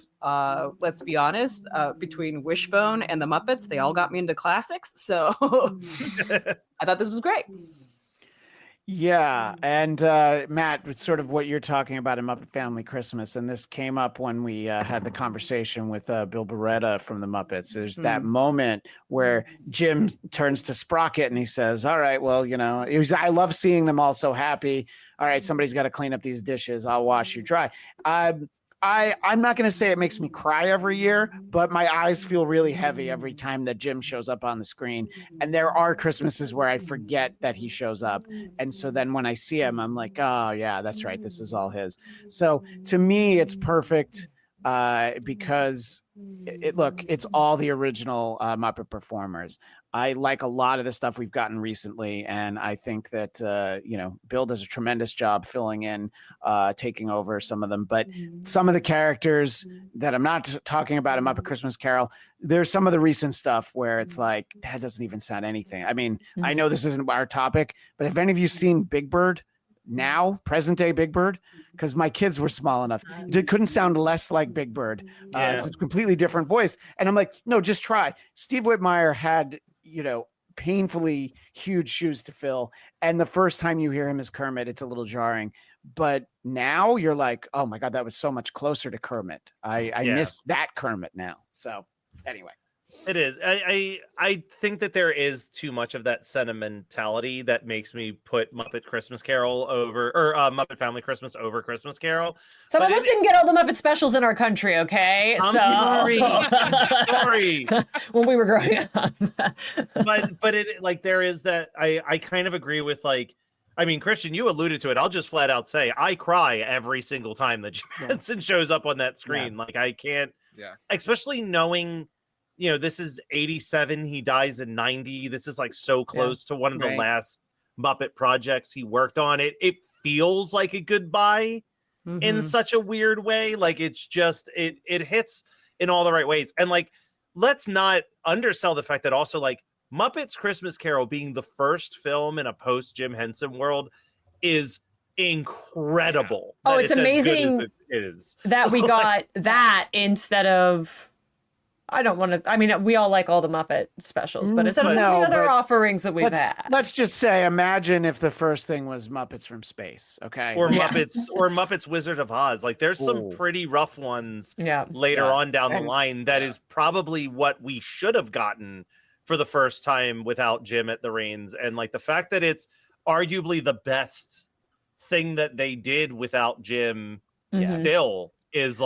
let's be honest, between Wishbone and the Muppets, they all got me into classics. So I thought this was great. Yeah, and Matt, it's sort of what you're talking about in Muppet Family Christmas, and this came up when we had the conversation with Bill Beretta from the Muppets. There's that moment where Jim turns to Sprocket and he says, "All right, well, I love seeing them all so happy. All right, somebody's got to clean up these dishes. I'll wash you dry." I'm not going to say it makes me cry every year, but my eyes feel really heavy every time that Jim shows up on the screen. And there are Christmases where I forget that he shows up. And so then when I see him, I'm like, oh, yeah, that's right. This is all his. So to me, it's perfect because it's all the original Muppet performers. I like a lot of the stuff we've gotten recently, and I think that Bill does a tremendous job filling in, taking over some of them. But some of the characters that I'm not talking about in Muppet Christmas Carol, there's some of the recent stuff where it's like that doesn't even sound anything. I mean, I know this isn't our topic, but have any of you seen Big Bird? Now, present day Big Bird, because my kids were small enough, it couldn't sound less like Big Bird. It's a completely different voice, and I'm like, no, just try. Steve Whitmire had painfully huge shoes to fill, and the first time you hear him as Kermit, it's a little jarring. But now you're like, oh my god, that was so much closer to Kermit. I miss that Kermit now. So anyway. It is. I think that there is too much of that sentimentality that makes me put Muppet Christmas Carol Muppet Family Christmas over Christmas Carol. Some of us didn't get all the Muppet specials in our country, okay? Sorry. When we were growing up. but it there is that I kind of agree with Christian, you alluded to it. I'll just flat out say I cry every single time that Jensen shows up on that screen. Yeah. I can't, especially knowing. This is 87. He dies in 90. This is so close to one of the last Muppet projects he worked on. It feels like a goodbye in such a weird way. It's just, it hits in all the right ways. And let's not undersell the fact that also Muppets Christmas Carol being the first film in a post Jim Henson world is incredible. Oh, it's amazing it is. That we got that instead of... we all like all the Muppet specials, but instead of some of the other offerings that we've had. Let's just say, imagine if the first thing was Muppets from Space, okay? Or Muppets Wizard of Oz. There's some pretty rough ones later on down the line that is probably what we should have gotten for the first time without Jim at the reins. And the fact that it's arguably the best thing that they did without Jim still is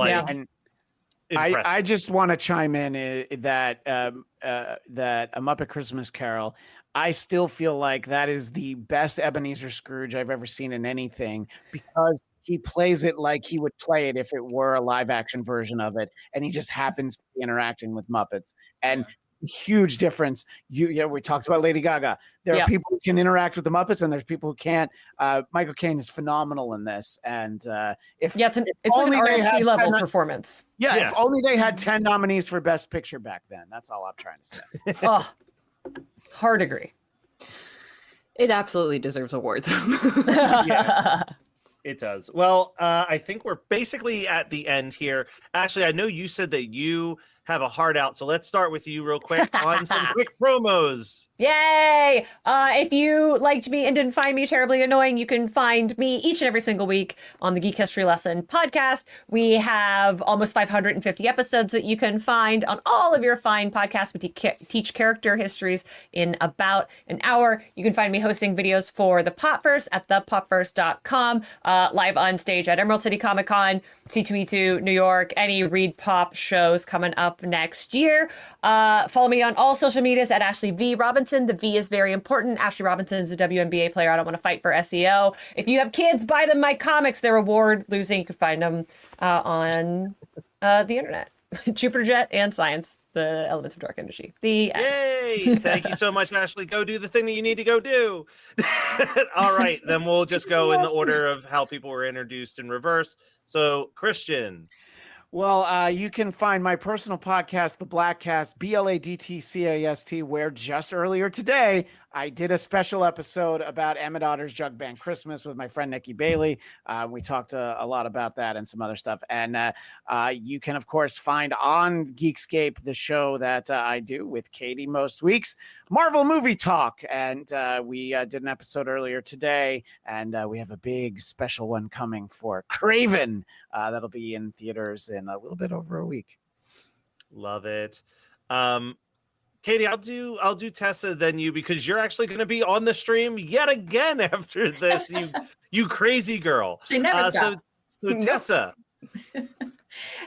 I just want to chime in that that A Muppet Christmas Carol, I still feel like that is the best Ebenezer Scrooge I've ever seen in anything, because he plays it like he would play it if it were a live action version of it, and he just happens to be interacting with Muppets. And huge difference. We talked about Lady Gaga. There are people who can interact with the Muppets, and there's people who can't. Michael Caine is phenomenal in this, and it's like an RSC level performance. If only they had 10 nominees for Best Picture back then. That's all I'm trying to say. Hard agree. It absolutely deserves awards. It does. Well, I think we're basically at the end here. Ashley, I know you said that you have a heart out, so let's start with you real quick on some quick promos. Yay! If you liked me and didn't find me terribly annoying, you can find me each and every single week on the Geek History Lesson podcast. We have almost 550 episodes that you can find on all of your fine podcasts. We teach character histories in about an hour. You can find me hosting videos for the Popverse at thepopverse.com, live on stage at Emerald City Comic Con, C2E2, New York, any Read Pop shows coming up next year. Follow me on all social medias at Ashley V. Robinson. The V is very important. Ashley Robinson is a WNBA player. I don't want to fight for SEO. If you have kids, buy them my comics. They're award losing. You can find them on the internet. Jupiter Jet and Science, the Elements of Dark Energy. Yay! Thank you so much, Ashley. Go do the thing that you need to go do. All right, then we'll just go in the order of how people were introduced in reverse. So, Christian. Well, you can find my personal podcast, The Blattcast, BLADTCAST, where just earlier today, I did a special episode about Emma Daughter's Jug Band Christmas with my friend Nikki Bailey. We talked a lot about that and some other stuff. And you can, of course, find on Geekscape the show that I do with Katie most weeks, Marvel Movie Talk. And we did an episode earlier today, and we have a big special one coming for Craven that'll be in theaters in a little bit over a week. Love it. Katie, I'll do Tessa then you, because you're actually going to be on the stream yet again after this. You crazy girl. She never stops. So Tessa.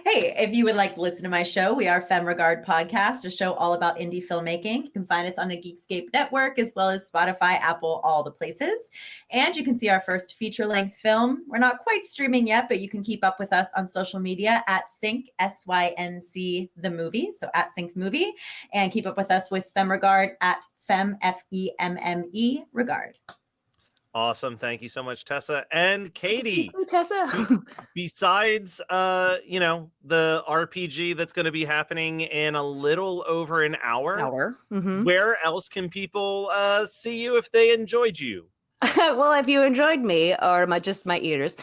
Hey, if you would like to listen to my show, we are Femme Regard Podcast, a show all about indie filmmaking. You can find us on the Geekscape network, as well as Spotify, Apple, all the places. And you can see our first feature-length film. We're not quite streaming yet, but you can keep up with us on social media at Sync, SYNC, the movie. So at Sync Movie. And keep up with us with Femme Regard at Femme, FEMME Regard. Awesome. Thank you so much, Tessa. And Katie, Tessa. Besides the RPG that's going to be happening in a little over an hour, Mm-hmm. Where else can people see you if they enjoyed you? Well, if you enjoyed me or just my ears,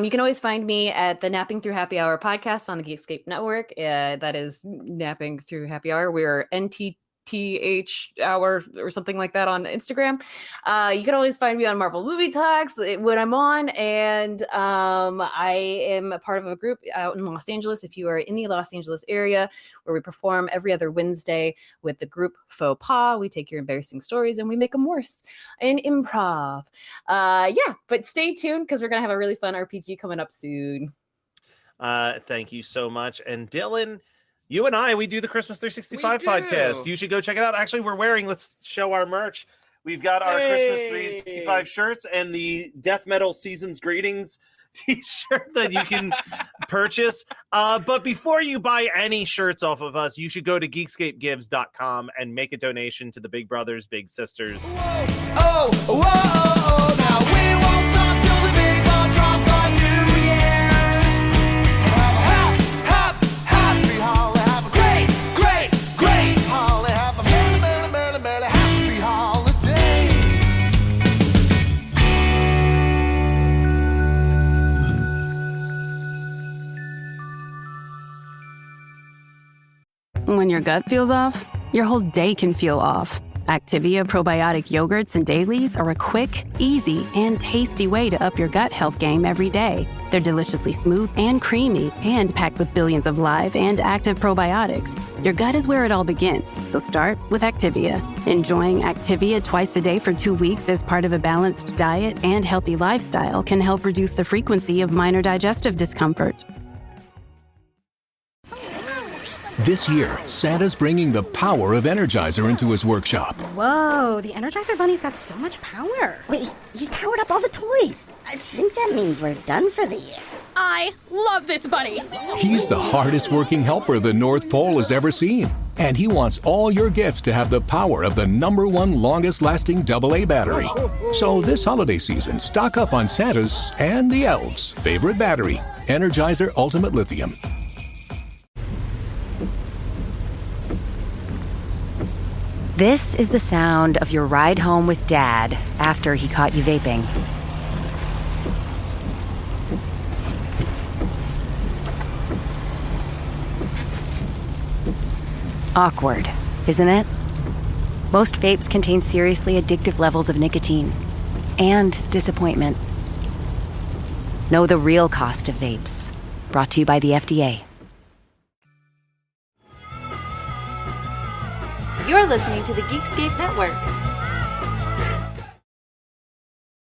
you can always find me at the Napping Through Happy Hour podcast on the Geekscape network. That is Napping Through Happy Hour. We're NTTH hour or something like that on Instagram. You can always find me on Marvel Movie Talks when I'm on, and I am a part of a group out in Los Angeles. If you are in the Los Angeles area, where we perform every other Wednesday with the group Faux Pas, we take your embarrassing stories and we make them worse in improv. But stay tuned, because we're gonna have a really fun RPG coming up soon. Thank you so much. And Dylan, you and I, we do the Christmas 365 podcast. You should go check it out. Actually, let's show our merch. We've got our Christmas 365 shirts and the Death Metal Season's Greetings t-shirt that you can purchase. But before you buy any shirts off of us, you should go to geekscapegives.com and make a donation to the Big Brothers, Big Sisters. Now we won't stop till the big ball drops on New Year's. Happy holiday. Have a great holiday. Have a merry happy holiday. When your gut feels off, your whole day can feel off. Activia probiotic yogurts and dailies are a quick, easy, and tasty way to up your gut health game every day. They're deliciously smooth and creamy and packed with billions of live and active probiotics. Your gut is where it all begins, so start with Activia. Enjoying Activia twice a day for 2 weeks as part of a balanced diet and healthy lifestyle can help reduce the frequency of minor digestive discomfort. This year, Santa's bringing the power of Energizer into his workshop. Whoa, the Energizer Bunny's got so much power. Wait, he's powered up all the toys. I think that means we're done for the year. I love this bunny. He's the hardest working helper the North Pole has ever seen. And he wants all your gifts to have the power of the #1 longest lasting AA battery. So this holiday season, stock up on Santa's and the elves' favorite battery, Energizer Ultimate Lithium. This is the sound of your ride home with Dad after he caught you vaping. Awkward, isn't it? Most vapes contain seriously addictive levels of nicotine and disappointment. Know the real cost of vapes. Brought to you by the FDA. You're listening to the Geekscape Network.